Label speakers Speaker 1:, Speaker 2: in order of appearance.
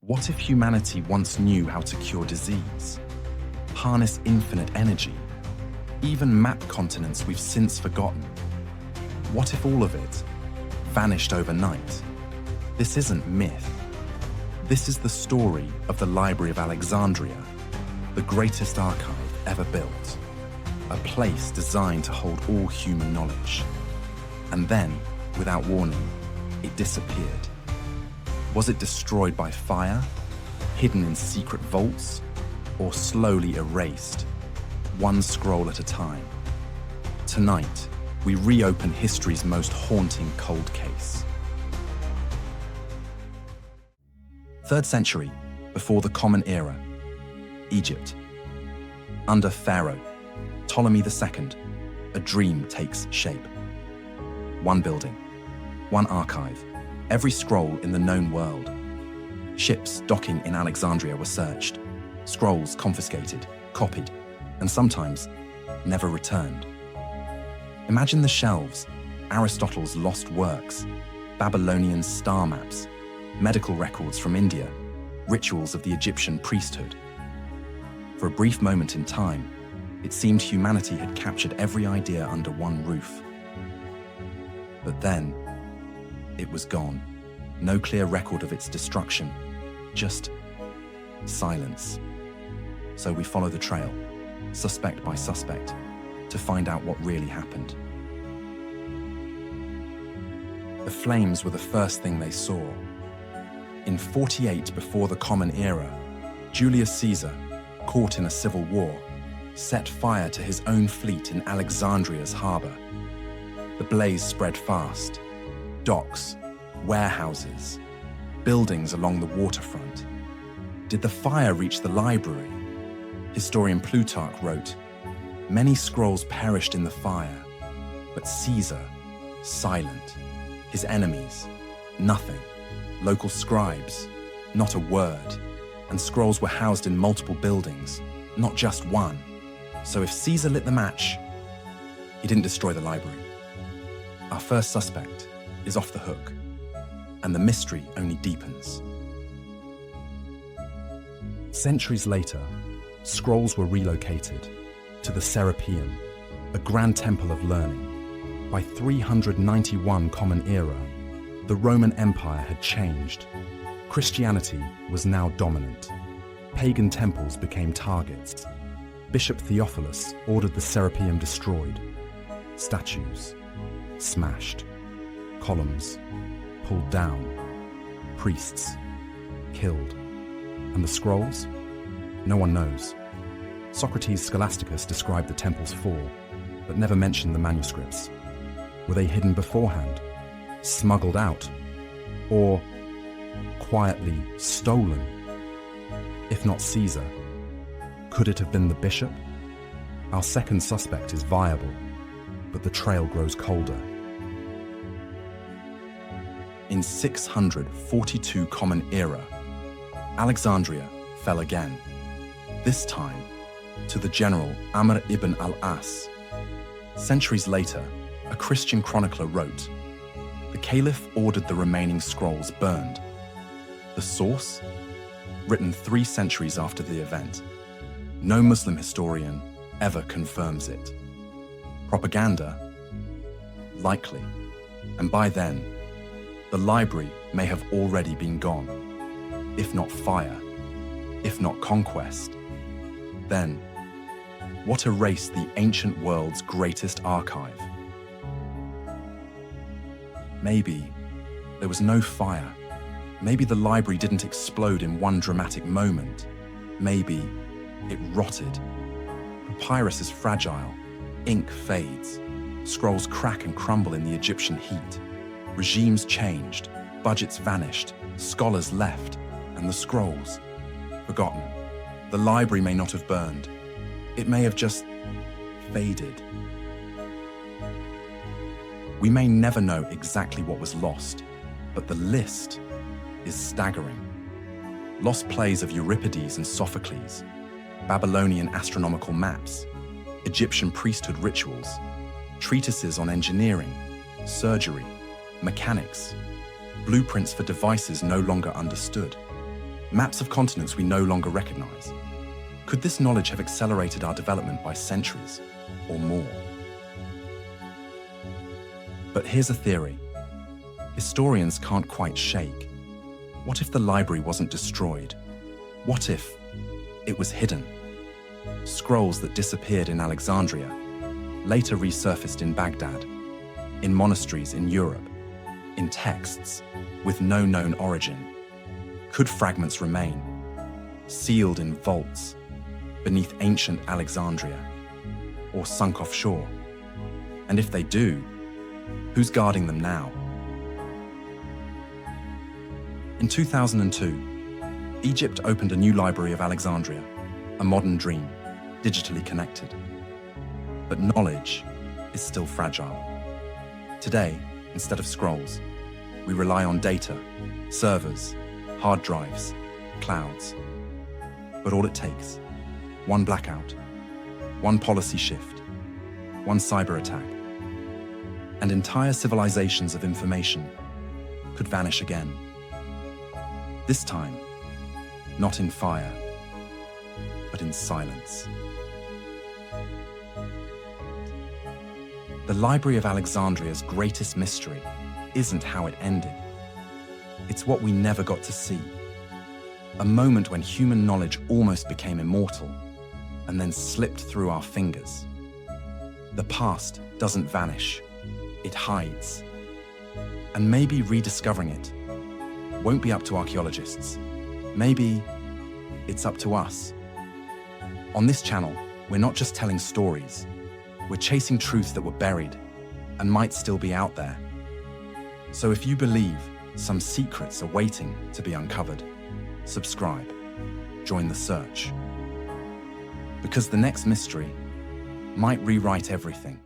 Speaker 1: What if humanity once knew how to cure disease, harness infinite energy, even map continents we've since forgotten? What if all of it vanished overnight? This isn't myth. This is the story of the Library of Alexandria, the greatest archive ever built, a place designed to hold all human knowledge. And then, without warning, it disappeared. Was it destroyed by fire, hidden in secret vaults, or slowly erased, one scroll at a time? Tonight, we reopen history's most haunting cold case. 3rd century, before the Common Era, Egypt. Under Pharaoh, Ptolemy II, a dream takes shape. One building, one archive, every scroll in the known world. Ships docking in Alexandria were searched, scrolls confiscated, copied, and sometimes never returned. Imagine the shelves, Aristotle's lost works, Babylonian star maps, medical records from India, rituals of the Egyptian priesthood. For a brief moment in time, it seemed humanity had captured every idea under one roof. But then, it was gone. No clear record of its destruction, just silence. So we follow the trail, suspect by suspect, to find out what really happened. The flames were the first thing they saw. In 48 before the Common Era, Julius Caesar, caught in a civil war, set fire to his own fleet in Alexandria's harbor. The blaze spread fast. Docks, warehouses, buildings along the waterfront. Did the fire reach the library? Historian Plutarch wrote, "Many scrolls perished in the fire, but Caesar, silent. His enemies, nothing. Local scribes, not a word. And scrolls were housed in multiple buildings, not just one. So if Caesar lit the match, he didn't destroy the library." Our first suspect is off the hook, and the mystery only deepens. Centuries later, scrolls were relocated to the Serapeum, a grand temple of learning. By 391 Common Era, the Roman Empire had changed. Christianity was now dominant. Pagan temples became targets. Bishop Theophilus ordered the Serapeum destroyed. Statues smashed. Columns pulled down. Priests killed. And the scrolls? No one knows. Socrates Scholasticus described the temple's fall, but never mentioned the manuscripts. Were they hidden beforehand? Smuggled out? Or quietly stolen? If not Caesar, could it have been the bishop? Our second suspect is viable, but the trail grows colder. In 642 Common Era, Alexandria fell again, this time to the general Amr ibn al-As. Centuries later, a Christian chronicler wrote, "The Caliph ordered the remaining scrolls burned." The source? Written 3 centuries after the event. No Muslim historian ever confirms it. Propaganda? Likely. And by then, the library may have already been gone. If not fire, if not conquest, then what erased the ancient world's greatest archive? Maybe there was no fire. Maybe the library didn't explode in one dramatic moment. Maybe it rotted. Papyrus is fragile. Ink fades. Scrolls crack and crumble in the Egyptian heat. Regimes changed. Budgets vanished. Scholars left. And the scrolls, forgotten. The library may not have burned. It may have just faded. We may never know exactly what was lost, but the list is staggering. Lost plays of Euripides and Sophocles, Babylonian astronomical maps, Egyptian priesthood rituals, treatises on engineering, surgery, mechanics, blueprints for devices no longer understood, Maps of continents we no longer recognize. Could this knowledge have accelerated our development by centuries or more? But here's a theory. Historians can't quite shake. What if the library wasn't destroyed? What if it was hidden? Scrolls that disappeared in Alexandria later resurfaced in Baghdad, in monasteries in Europe, in texts with no known origin. Could fragments remain, sealed in vaults beneath ancient Alexandria, or sunk offshore? And if they do, who's guarding them now? In 2002, Egypt opened a new library of Alexandria, a modern dream, digitally connected. But knowledge is still fragile. Today, instead of scrolls, we rely on data, servers, hard drives, clouds. But all it takes, one blackout, one policy shift, one cyber attack, and entire civilizations of information could vanish again. This time, not in fire, but in silence. The Library of Alexandria's greatest mystery isn't how it ended. It's what we never got to see. A moment when human knowledge almost became immortal and then slipped through our fingers. The past doesn't vanish, it hides. And maybe rediscovering it won't be up to archaeologists. Maybe it's up to us. On this channel, we're not just telling stories, we're chasing truths that were buried and might still be out there. So if you believe some secrets are waiting to be uncovered, subscribe, join the search. Because the next mystery might rewrite everything.